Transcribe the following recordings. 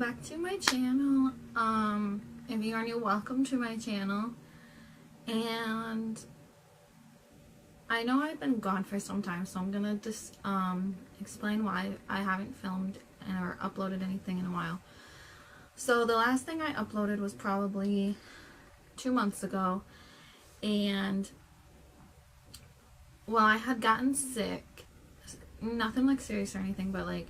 back to my channel. If you are new, welcome to my channel. And I know I've been gone for some time, so I'm gonna just explain why I haven't filmed or uploaded anything in a while. So the last thing I uploaded was probably 2 months ago, and well, I had gotten sick. Nothing like serious or anything, but like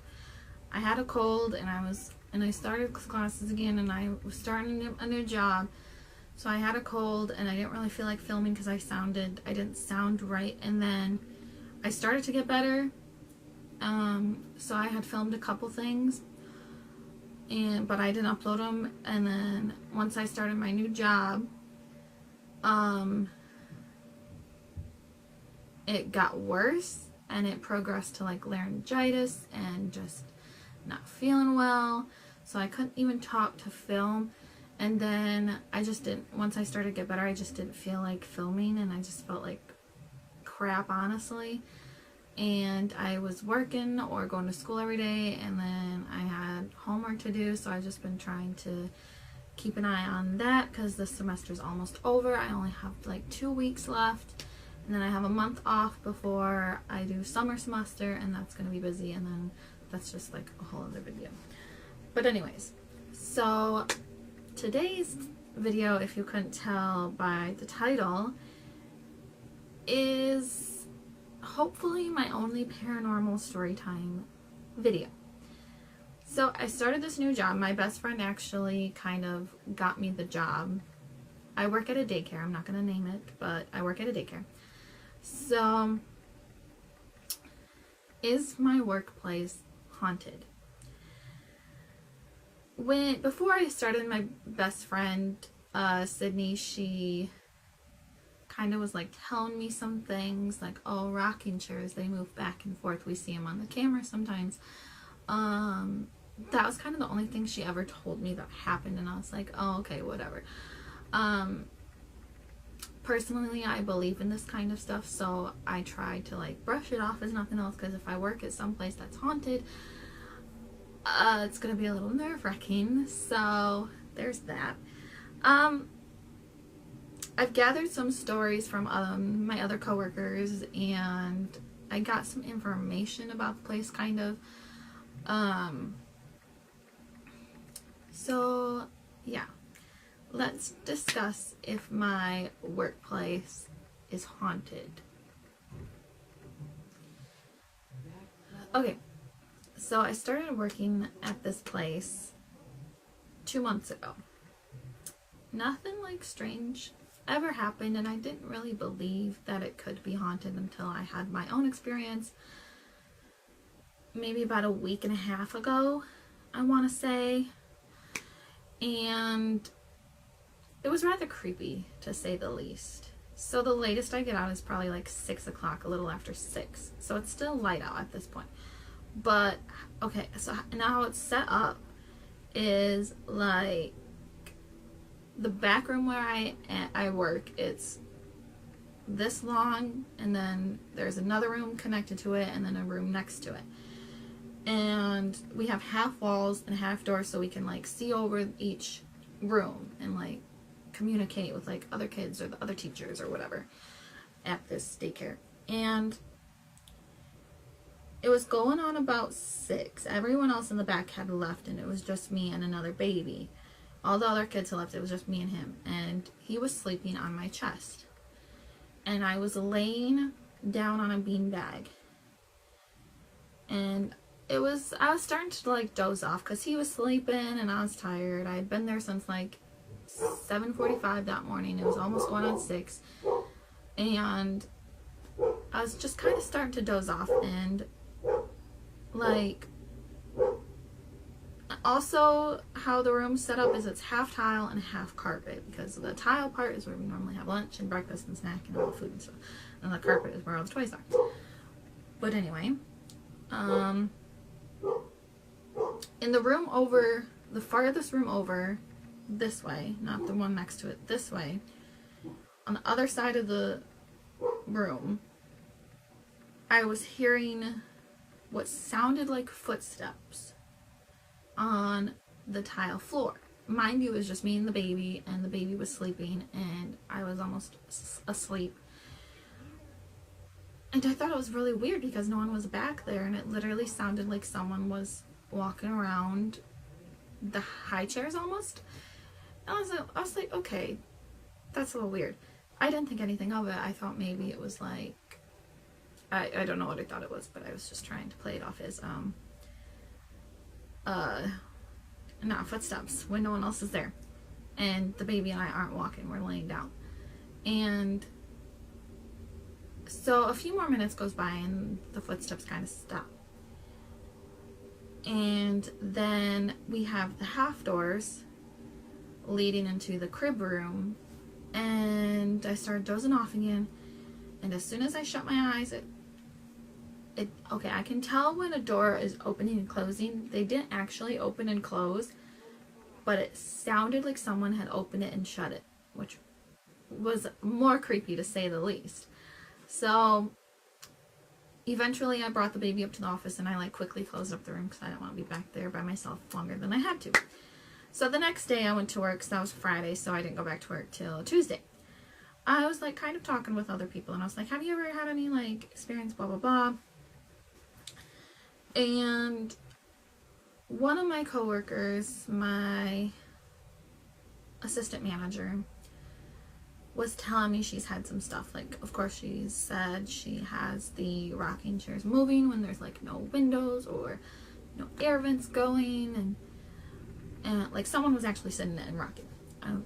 I had a cold, and I started classes again, and I was starting a new job. So I had a cold, and I didn't really feel like filming because I didn't sound right. And then I started to get better. So I had filmed a couple things, but I didn't upload them. And then once I started my new job, it got worse, and it progressed to like laryngitis and just not feeling well. So I couldn't even talk to film. And then once I started to get better, I just didn't feel like filming, and I just felt like crap, honestly. And I was working or going to school every day, and then I had homework to do, so I've just been trying to keep an eye on that because the semester's almost over. I only have like 2 weeks left, and then I have a month off before I do summer semester, and that's going to be busy, and then that's just like a whole other video. But anyways, so today's video, if you couldn't tell by the title, is hopefully my only paranormal story time video. So I started this new job. My best friend actually kind of got me the job. I work at a daycare. I'm not going to name it, but I work at a daycare. So, is my workplace haunted? Before I started, my best friend, Sydney, she kind of was like telling me some things, like, oh, rocking chairs, they move back and forth. We see them on the camera sometimes. That was kind of the only thing she ever told me that happened, and I was like, oh, okay, whatever. Personally, I believe in this kind of stuff, so I try to like brush it off as nothing else, because if I work at some place that's haunted, it's gonna be a little nerve-wracking. So there's that. I've gathered some stories from my other coworkers, and I got some information about the place, kind of. So yeah, let's discuss if my workplace is haunted. Okay, so I started working at this place 2 months ago. Nothing like strange ever happened, and I didn't really believe that it could be haunted until I had my own experience maybe about a week and a half ago, I want to say. And it was rather creepy, to say the least. So the latest I get out is probably like 6 o'clock, a little after 6. So it's still light out at this point. But, okay, so now how it's set up is like the back room where I work, it's this long, and then there's another room connected to it, and then a room next to it. And we have half walls and half doors, so we can like see over each room and like communicate with like other kids or the other teachers or whatever at this daycare. And it was going on about 6. Everyone else in the back had left, and it was just me and another baby. All the other kids had left. It was just me and him, and he was sleeping on my chest, and I was laying down on a beanbag, and I was starting to like doze off because he was sleeping and I was tired. I had been there since like 7:45 that morning. It was almost going on 6, and I was just kind of starting to doze off. And like, also how the room's set up is it's half tile and half carpet, because the tile part is where we normally have lunch and breakfast and snack and all the food and stuff, and the carpet is where all the toys are. But anyway, in the room over, the farthest room over, this way, not the one next to it, this way, on the other side of the room, I was hearing what sounded like footsteps on the tile floor. Mind you, it was just me and the baby was sleeping, and I was almost asleep. And I thought it was really weird because no one was back there, and it literally sounded like someone was walking around the high chairs almost. And I was like, okay, that's a little weird. I didn't think anything of it. I thought maybe it was like, I don't know what I thought it was, but I was just trying to play it off as not footsteps when no one else is there, and the baby and I aren't walking, we're laying down. And so a few more minutes goes by and the footsteps kind of stop, and then we have the half doors leading into the crib room, and I started dozing off again. And as soon as I shut my eyes, okay, I can tell when a door is opening and closing. They didn't actually open and close, but it sounded like someone had opened it and shut it, which was more creepy to say the least. So eventually I brought the baby up to the office, and I like quickly closed up the room because I didn't want to be back there by myself longer than I had to. So the next day I went to work, because that was Friday, so I didn't go back to work till Tuesday. I was like kind of talking with other people, and I was like, have you ever had any like experience blah blah blah? And one of my coworkers, my assistant manager, was telling me she's had some stuff. Like, of course, she said she has the rocking chairs moving when there's like no windows or no air vents going, and like someone was actually sitting in it and rocking.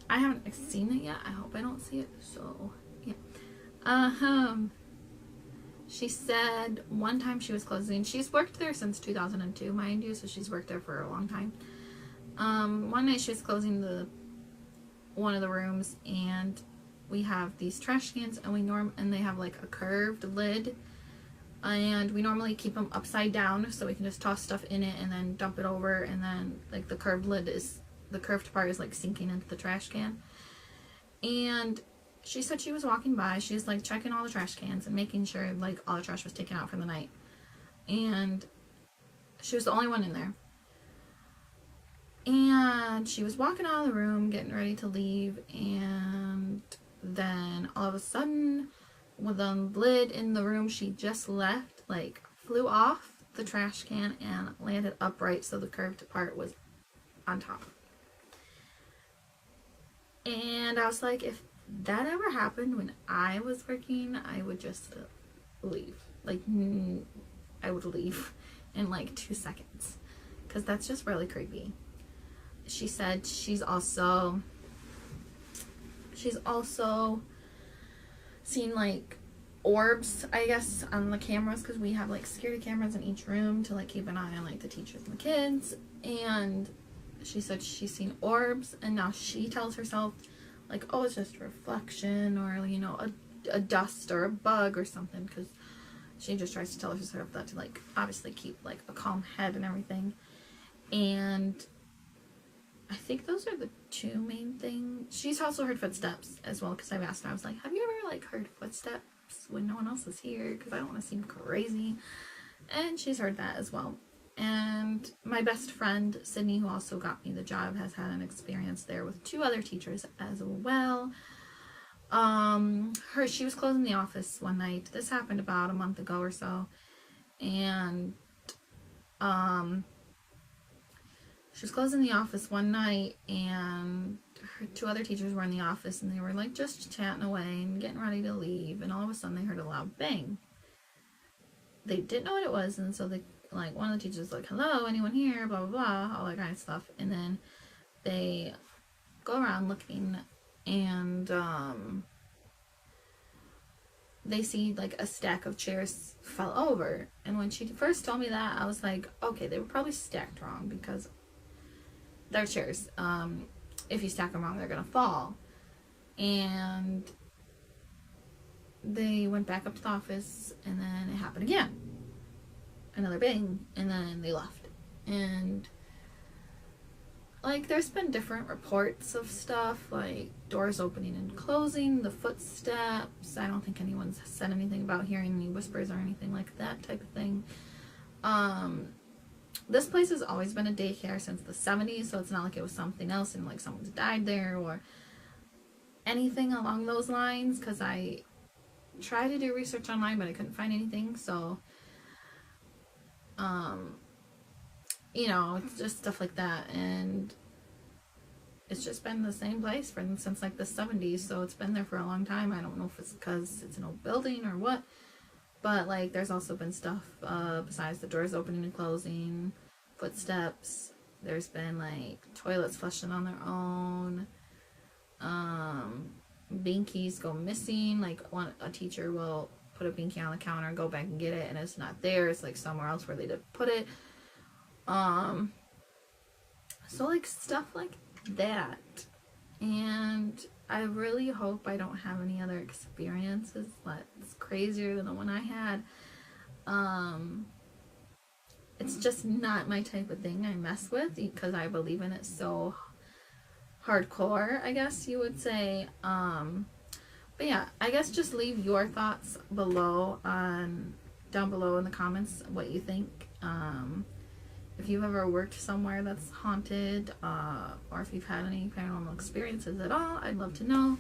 I haven't seen it yet. I hope I don't see it. So yeah. She said one time she was closing. She's worked there since 2002, mind you, so she's worked there for a long time. One night she was closing one of the rooms, and we have these trash cans, and they have like a curved lid, and we normally keep them upside down so we can just toss stuff in it and then dump it over, and then like the curved part is like sinking into the trash can. And she said she was walking by, she was like checking all the trash cans and making sure like all the trash was taken out for the night, and she was the only one in there. And she was walking out of the room getting ready to leave, and then all of a sudden, with the lid in the room she just left like flew off the trash can and landed upright, so the curved part was on top. And I was like, if that ever happened when I was working, I would just leave. Like, I would leave in like 2 seconds, because that's just really creepy. She said she's also seen like orbs, I guess, on the cameras, because we have like security cameras in each room to like keep an eye on like the teachers and the kids. And she said she's seen orbs, and now she tells herself like, oh, it's just a reflection, or you know, a dust or a bug or something, because she just tries to tell herself that to like obviously keep like a calm head and everything. And I think those are the two main things. She's also heard footsteps as well, because I've asked her, I was like, have you ever like heard footsteps when no one else is here, because I don't want to seem crazy. And she's heard that as well. And my best friend Sydney, who also got me the job, has had an experience there with 2 other teachers as well. She was closing the office one night. This happened about a month ago or so, and she was closing the office one night, and her 2 other teachers were in the office, and they were like just chatting away and getting ready to leave, and all of a sudden they heard a loud bang. They didn't know what it was, and so they, like, one of the teachers was like, hello, anyone here, blah blah blah, all that kind of stuff. And then they go around looking, and they see like a stack of chairs fell over. And when she first told me that, I was like, okay, they were probably stacked wrong, because they're chairs. If you stack them wrong, they're gonna fall. And they went back up to the office, and then it happened again. Another bang, and then they left. And like, there's been different reports of stuff, like doors opening and closing, the footsteps. I don't think anyone's said anything about hearing any whispers or anything like that type of thing. this place has always been a daycare since the 70s, so it's not like it was something else and like someone's died there or anything along those lines, because I tried to do research online but I couldn't find anything. So you know, it's just stuff like that. And it's just been the same place since like the 70s, so it's been there for a long time. I don't know if it's because it's an old building or what, but like there's also been stuff besides the doors opening and closing, footsteps. There's been like toilets flushing on their own, binkies go missing. Like a teacher will put a binky on the counter and go back and get it, and it's not there. It's like somewhere else where they did put it. So like stuff like that. And I really hope I don't have any other experiences that's crazier than the one I had. It's just not my type of thing I mess with, because I believe in it so hardcore, I guess you would say. But yeah, I guess just leave your thoughts below down below in the comments what you think. If you've ever worked somewhere that's haunted, or if you've had any paranormal experiences at all, I'd love to know.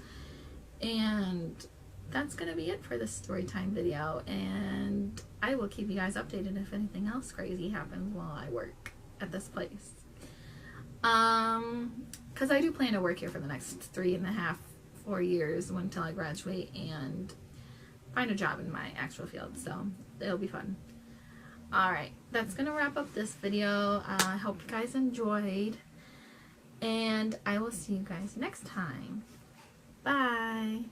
And that's going to be it for this story time video. And I will keep you guys updated if anything else crazy happens while I work at this place. Because I do plan to work here for the next 3.5, 4 years until I graduate and find a job in my actual field. So it'll be fun. Alright, that's going to wrap up this video. I hope you guys enjoyed, and I will see you guys next time. Bye!